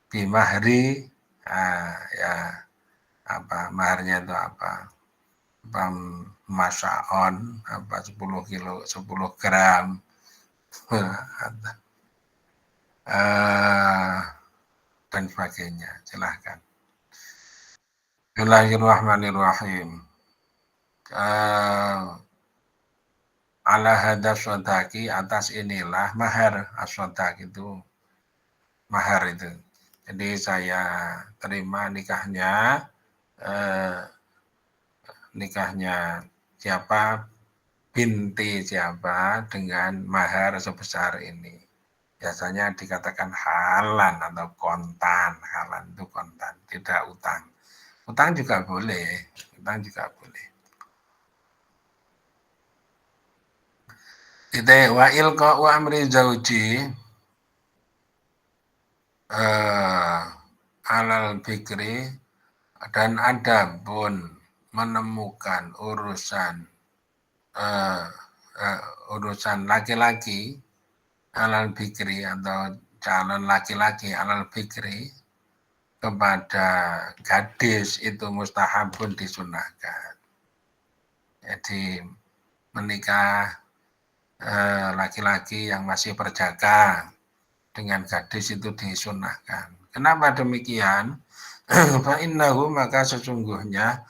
bimahri, ya apa maharnya itu apa masaon, apa 10 kilo 10 gram. dan sebagainya. Silahkan. Bismillahirrahmanirrahim. Ala hadza sodaki, atas inilah mahar. As-sodak itu mahar itu. Jadi saya terima nikahnya siapa, binti siapa dengan mahar sebesar ini. Biasanya dikatakan halan atau kontan. Halan itu kontan, tidak utang. Utang juga boleh. Itu wa ilqa wa amri zauji alal fikri, dan ada pun menemukan urusan laki-laki alal fikri atau calon laki-laki alal fikri kepada gadis itu mustahabun, disunahkan. Jadi menikah laki-laki yang masih perjaka dengan gadis itu disunahkan. Kenapa demikian? Fa innahu, maka sesungguhnya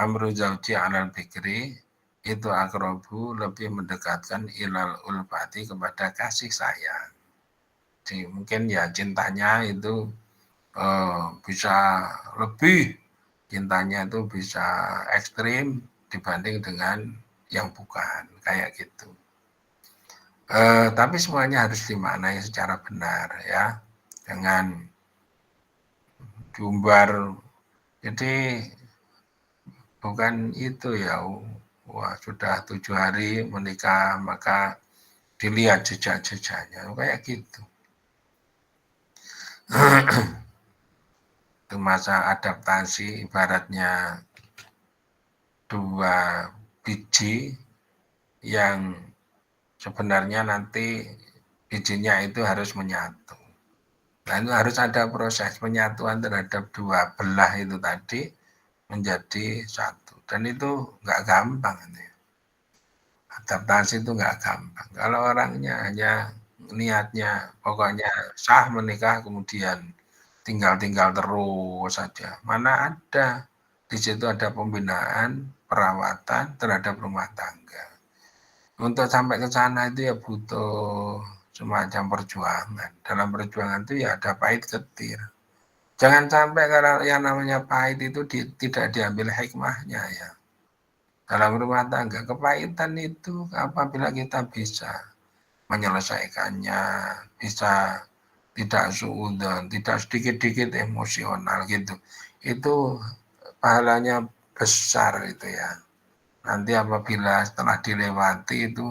amru zauji alal bikri itu akrobu, lebih mendekatkan ilal ulfati, kepada kasih sayang. Jadi mungkin ya cintanya itu bisa lebih, cintanya itu bisa ekstrim dibanding dengan yang bukan, kayak gitu. Tapi semuanya harus dimaknai secara benar ya, jangan diumbar. Jadi bukan itu ya, wah sudah 7 hari menikah maka dilihat jejak-jejaknya, kayak gitu. Itu masa adaptasi, ibaratnya 2 biji yang sebenarnya nanti bijinya itu harus menyatu. Nah, itu harus ada proses penyatuan terhadap 2 belah itu tadi menjadi satu. Dan itu nggak gampang. Adaptasi itu nggak gampang. Kalau orangnya hanya niatnya pokoknya sah menikah kemudian tinggal terus saja. Mana ada, di situ ada pembinaan, perawatan terhadap rumah tangga. Untuk sampai ke sana itu ya butuh semacam perjuangan. Dalam perjuangan itu ya ada pahit getir. Jangan sampai kalau yang namanya pahit itu tidak diambil hikmahnya ya. Dalam rumah tangga, kepahitan itu apabila kita bisa menyelesaikannya, bisa tidak suudzon, tidak sedikit-sedikit emosional gitu, itu pahalanya besar itu ya. Nanti apabila setelah dilewati itu,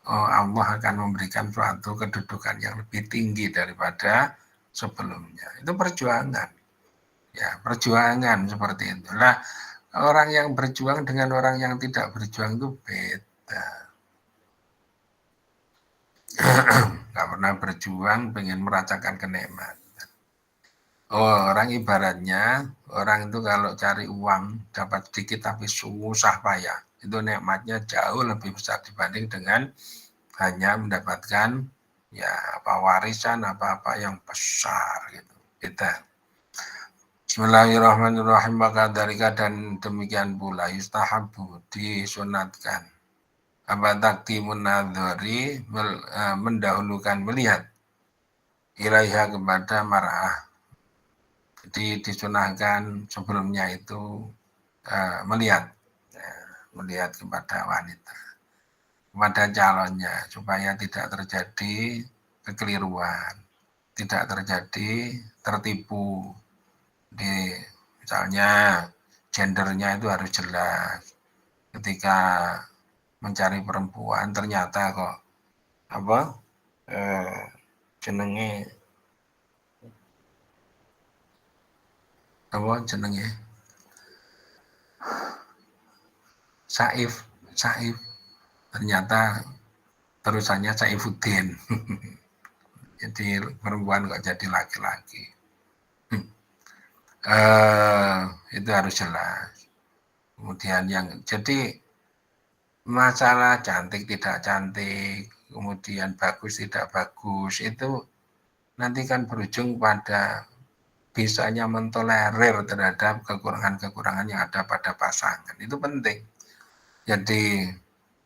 Allah akan memberikan suatu kedudukan yang lebih tinggi daripada sebelumnya. Itu perjuangan. Ya, perjuangan seperti itulah. Orang yang berjuang dengan orang yang tidak berjuang itu beda. Nggak pernah berjuang, pengen merasakan kenikmatan. Orang ibaratnya, orang itu kalau cari uang dapat sedikit tapi susah payah. Itu nikmatnya jauh lebih besar dibanding dengan hanya mendapatkan ya warisan apa-apa yang besar gitu. Beda. Bismillahirrahmanirrahim. Maka dalika, dan demikian pula yustahabu, disunatkan apa takdimun nadhari, mendahulukan melihat, ilaiha, kepada mar'ah. Jadi disunahkan sebelumnya itu melihat kepada wanita, kepada calonnya, supaya tidak terjadi kekeliruan, tidak terjadi tertipu. Di misalnya gendernya itu harus jelas. Ketika mencari perempuan ternyata kok jenenge Saif ternyata terusannya Saifuddin. Jadi perempuan kok jadi laki-laki. Itu harus jelas. Kemudian jadi masalah cantik tidak cantik, kemudian bagus tidak bagus, itu nanti kan berujung pada bisanya mentolerir terhadap kekurangan-kekurangan yang ada pada pasangan. Itu penting. Jadi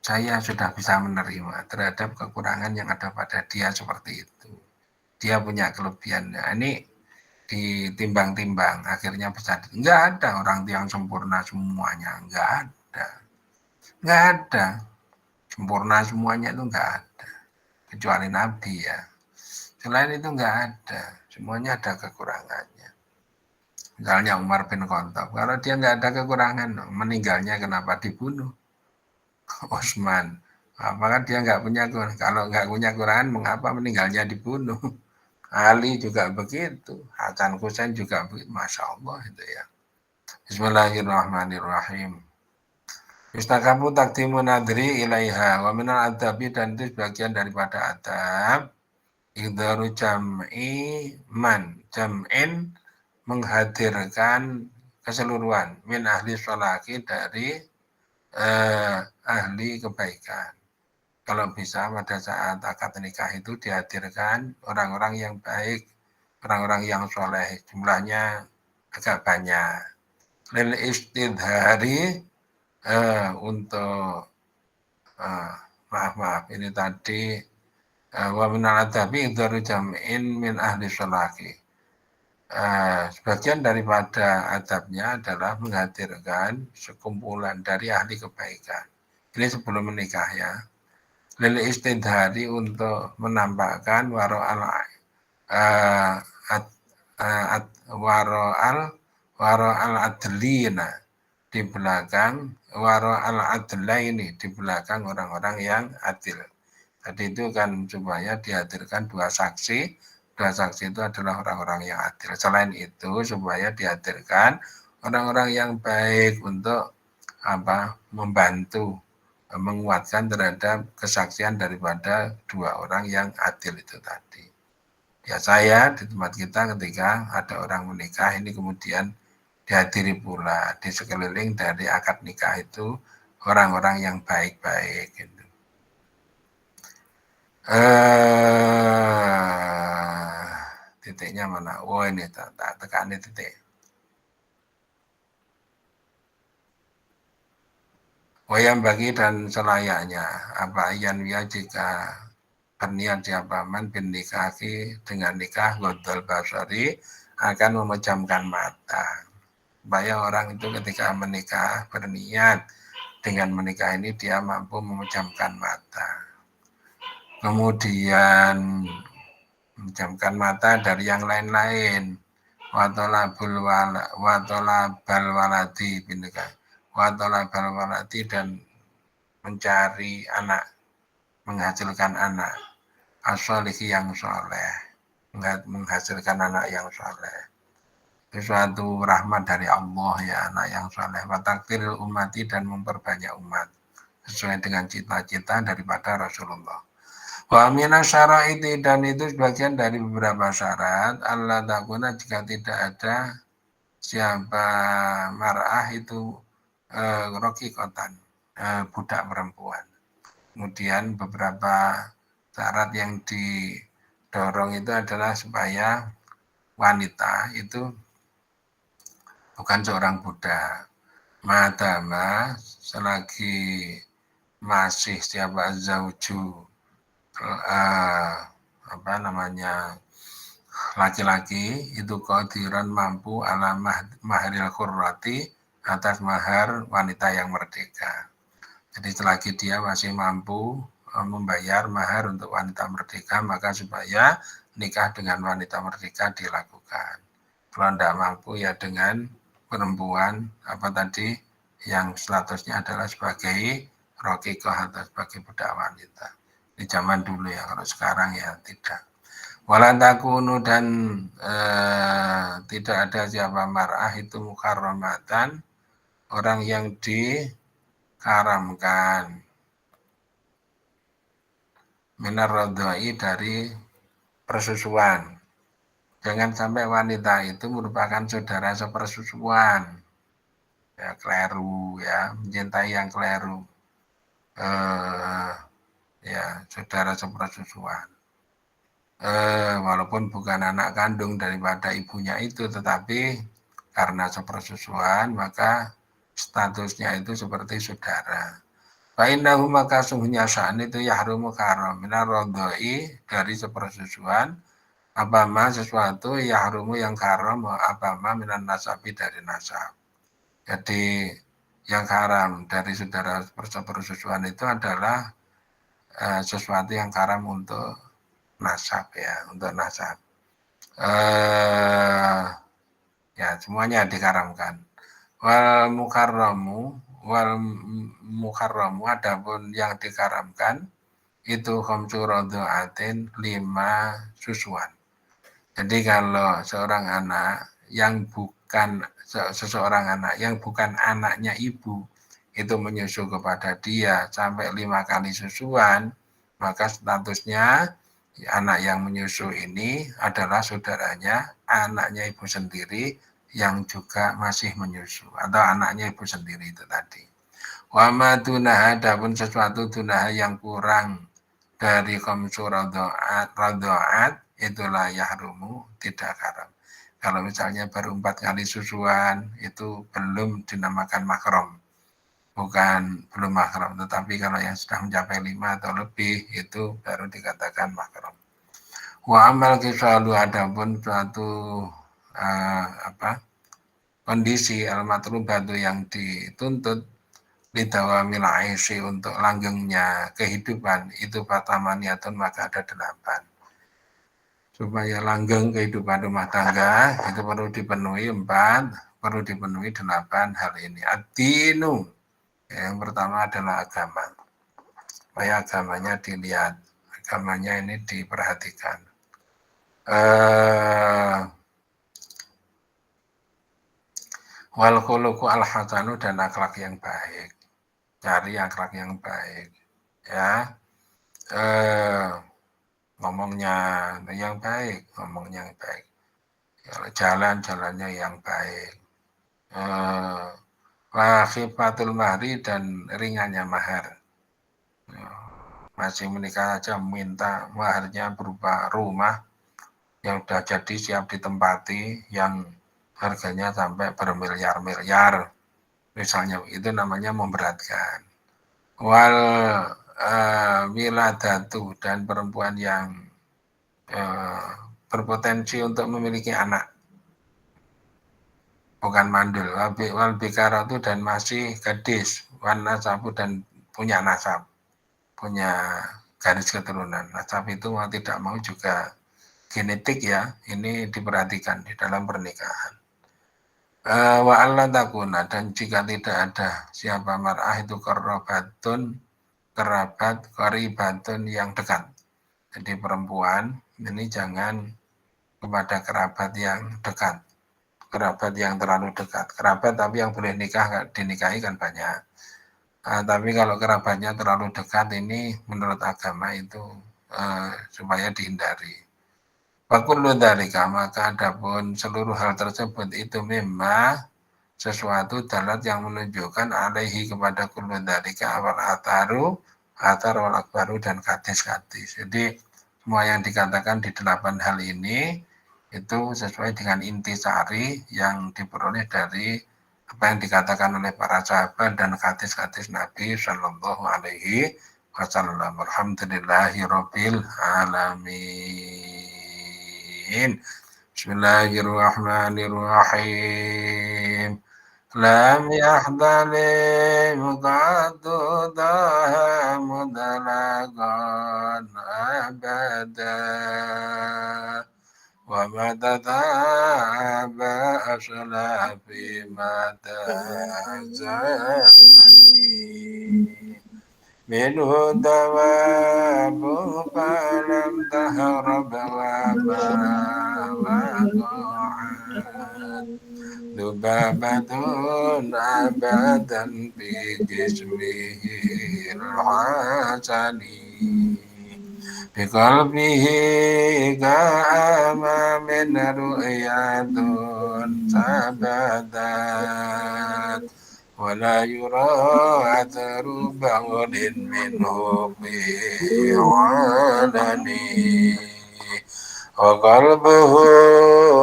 saya sudah bisa menerima terhadap kekurangan yang ada pada dia seperti itu. Dia punya kelebihan. Nah, ini ditimbang-timbang, akhirnya bisa. Enggak ada orang yang sempurna semuanya. Enggak ada. Sempurna semuanya itu enggak ada. Kecuali Nabi ya. Selain itu enggak ada. Semuanya ada kekurangannya. Misalnya Umar bin Khattab, kalau dia nggak ada kekurangan, meninggalnya kenapa dibunuh? Utsman, apakah dia nggak punya kekurangan? Kalau nggak punya kekurangan, mengapa meninggalnya dibunuh? Ali juga begitu, Hasan Husain juga begitu, Masya Allah itu ya. Bismillahirrahmanirrahim. Yustakabu takdimu nadri ilaiha wa minal adabi, dan itu sebagian daripada adab. Idharu jam'i man jam'in, menghadirkan keseluruhan min ahli sholaki, dari ahli kebaikan. Kalau bisa pada saat akad nikah itu dihadirkan orang-orang yang baik, orang-orang yang soleh, jumlahnya agak banyak. Lil istidhari, untuk maaf ini tadi wa minal adabi idharu jam'in min ahli sholaki. Sebagian daripada adabnya adalah menghadirkan sekumpulan dari ahli kebaikan. Ini sebelum menikah ya. Lil istidhari, untuk menampakkan waro al adlina, di belakang waro al adlaini, di belakang orang-orang yang adil. Tadi itu kan supaya dihadirkan dua saksi. Dua saksi itu adalah orang-orang yang adil. Selain itu supaya dihadirkan orang-orang yang baik untuk membantu menguatkan terhadap kesaksian daripada dua orang yang adil itu tadi. Ya, saya di tempat kita ketika ada orang menikah ini kemudian dihadiri pula di sekeliling dari akad nikah itu orang-orang yang baik-baik gitu. Titiknya mana? Oh ini tak tekan ini titik. Wayang bagi, dan selayaknya apa yan ya, jika berniat siapa man bin nikaki, dengan nikah godol basari, akan memejamkan mata. Supaya orang itu ketika menikah berniat dengan menikah ini dia mampu memejamkan mata. Kemudian memejamkan mata dari yang lain-lain. Watolabal waladi binikah. Watolabal waladi, dan mencari anak, menghasilkan anak. As-sholihi, yang soleh, menghasilkan anak yang soleh. Itu suatu rahmat dari Allah ya, anak yang soleh. Watakfiril umati, dan memperbanyak umat sesuai dengan cita-cita daripada Rasulullah. Wa minas syaraiti, dan itu sebagian dari beberapa syarat. Allah takuna, jika tidak ada siapa mar'ah itu rokikotan, budak perempuan. Kemudian beberapa syarat yang didorong itu adalah supaya wanita itu bukan seorang budak. Madama, selagi masih siapa zauju, laki-laki itu qadiran, mampu ala mahril khurrati, atas mahar wanita yang merdeka. Jadi selagi dia masih mampu membayar mahar untuk wanita merdeka, maka supaya nikah dengan wanita merdeka dilakukan. Kalau tidak mampu ya dengan perempuan yang statusnya adalah sebagai rokikoh atau sebagai budak wanita. Di zaman dulu ya, kalau sekarang ya tidak. Walantakunu, dan tidak ada siapa mar'ah itu mukarramatan, orang yang dikaramkan, minar radha'i, dari persusuan. Jangan sampai wanita itu merupakan saudara sepersusuan. Ya, keliru ya, mencintai yang keliru. Ya, saudara sepersusuan. walaupun bukan anak kandung daripada ibunya itu, tetapi karena sepersusuan maka statusnya itu seperti saudara. Fa'innahu maka sungguhnya sya'an itu yahrumu karam minar rodoi dari sepersusuan apama sesuatu yahrumu yang karam apama minan nasabi dari nasab. Jadi yang haram dari saudara sepersusuan itu adalah sesuatu yang haram untuk nasab ya, untuk nasab. Ya semuanya diharamkan. Wal mukarramu adapun yang diharamkan itu khamsu radha'atin 5 susuan. Jadi kalau seorang anak yang bukan seseorang anak yang bukan anaknya ibu itu menyusu kepada dia sampai 5 kali susuan, maka statusnya anak yang menyusu ini adalah saudaranya anaknya ibu sendiri yang juga masih menyusu atau anaknya ibu sendiri itu tadi. Wa ma dunaha adapun sesuatu dunaha yang kurang dari khamsu radha'at itulah yahrumu tidak haram. Kalau misalnya baru 4 kali susuan itu belum dinamakan mahram. Bukan belum mahram, tetapi kalau yang sudah mencapai 5 atau lebih itu baru dikatakan mahram. Wa amal kisalu adapun suatu kondisi al-matlubatu yang dituntut lidawamil aisy untuk langgengnya kehidupan itu fatamaniatun maka ada 8. Supaya langgeng kehidupan rumah tangga itu perlu dipenuhi 4, perlu dipenuhi 8 hal ini. Ad-dinu yang pertama adalah agama. Supaya agamanya dilihat, agamanya ini diperhatikan. Wal khuluqu al hasanu dan akhlak yang baik. Cari akhlak yang baik ya. Ngomongnya yang baik, ngomongnya yang baik. Jalan-jalannya yang baik. Wa khifatul mahri dan ringannya mahar. Masih menikah saja minta maharnya berupa rumah yang sudah jadi siap ditempati yang harganya sampai bermiliar-miliar misalnya, itu namanya memberatkan. Wal wiladatu dan perempuan yang berpotensi untuk memiliki anak, bukan mandul. Wal bikaratu dan masih gadis, wan nasabu dan punya nasab, punya garis keturunan. Nasab itu mau tidak mau juga genetik ya, ini diperhatikan di dalam pernikahan. Wa alla takuna dan jika tidak ada siapa mar'ah itu kerabat karibatun yang dekat. Jadi perempuan ini jangan kepada kerabat yang dekat, kerabat yang terlalu dekat. Kerabat tapi yang boleh nikah dinikahi kan banyak. Tapi kalau kerabatnya terlalu dekat ini menurut agama itu supaya dihindari. Fakullu dzalika maka adapun seluruh hal tersebut itu memang sesuatu dalat yang menunjukkan alaihi kepada kullu dzalika awal atar wal akbaru dan hadis-hadis. Jadi semua yang dikatakan di 8 hal ini itu sesuai dengan intisari yang diperoleh dari apa yang dikatakan oleh para sahabat dan hadis-hadis Nabi Shallallahu Alaihi Wasallam. Alhamdulillahirabbil alamin. Bismillahirrahmanirrahim. Lam yahdali muqaddudah mudalagan abada wa matataba asla fi matazani minhu dawabu falam tahrab wa waqa'at dubabatun abadan bi jismihi al-hasani bi qalbihi ka'ama min ru'yatun sabadat wala yura atharu ba'udin minhu fi 'alani وقلبه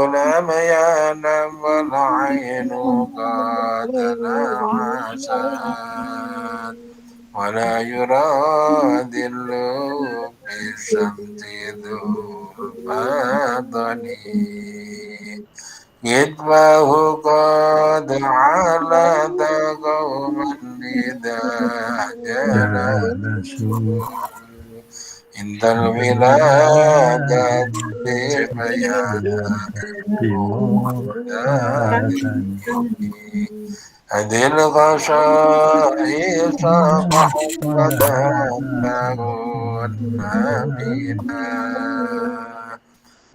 لم ينم والعين قد نعست ولا يراد اللب بالشمس ذو الفضل كتبه قد على قوما إذا جلسوا عند الولادة ببيان المولد هذه الغشائش محمدا آمنا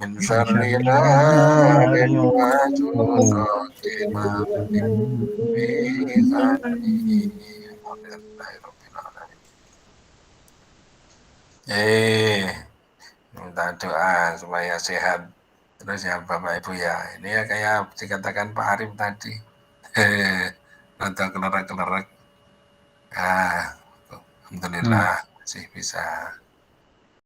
من شر نار وجوزات ما في ثاني. Minta doa supaya sehat. Terus ya Bapak Ibu ya, ini ya kayak dikatakan Pak Arif tadi. Rada kelerek-kelerek. Alhamdulillah masih bisa